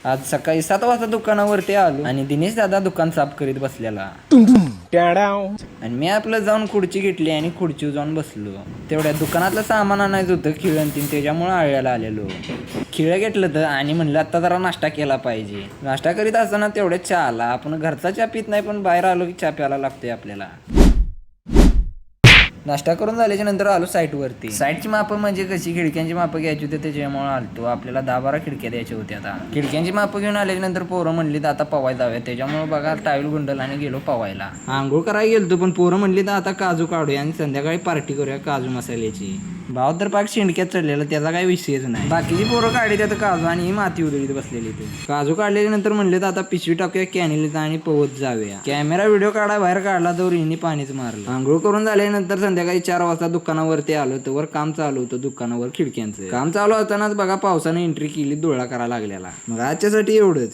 आज सकाळी 7 वाजता दुकानावरती आलो आणि दिनेश दादा दुकान साफ करीत बसलेला आणि मी आपलं जाऊन खुर्ची घेतली आणि खुर्चीवर जाऊन बसलो. तेवढ्या दुकानातलं सामान आणायचं होतं, खिळण तीन, त्याच्यामुळे आळ्याला आलेलो. खिळं घेतलं तर आणि म्हणलं आता जरा नाश्ता केला पाहिजे. नाश्ता करीत असताना तेवढ्याच चहा आला. आपण घरचा चहा पित नाही, पण बाहेर आलो की चहा प्यायला लागतोय आपल्याला. नाश्ता करून झाल्याच्या नंतर आलो साईटवरती. साईटची मापं म्हणजे कशी, खिडक्यांची मापं घ्यायची होती, त्याच्यामुळे आलतो. आपल्याला 10-12 खिडक्या द्यायच्या होत्या. आता खिडक्यांची मापं घेऊन आल्याच्या नंतर पोरं म्हणली तर आता पवाय जाऊया, त्याच्यामुळे बघा टावेल गुंडल आणि गेलो पवायला. आंघोळ करायला गेलतो, पण पोरं म्हणली तर आता काजू काढूया आणि संध्याकाळी पार्टी करूया काजू मसाल्याची. भाव तर पाक शेंडक्यात चढलेला, त्याचा काही विषयच नाही. बाकीची पोरं काढली त्यात काजू आणि ही माती उडवीत बसलेली. ते काजू काढल्याच्या नंतर म्हणले तर आता पिशवी टाकूया कॅनीला आणि पवत जाऊया. कॅमेरा व्हिडिओ काढा बाहेर काढला तर हिने पाणीच मारलं. आंघोळ करून झाल्यानंतर संध्याकाळी 4 वाजता दुकानावरती आलो. तर काम चालू होतं दुकानावर खिडक्यांचं काम चालू असतानाच बघा पावसानं एंट्री केली, डोळा करायला लागलेला. मग आजच्यासाठी एवढंच.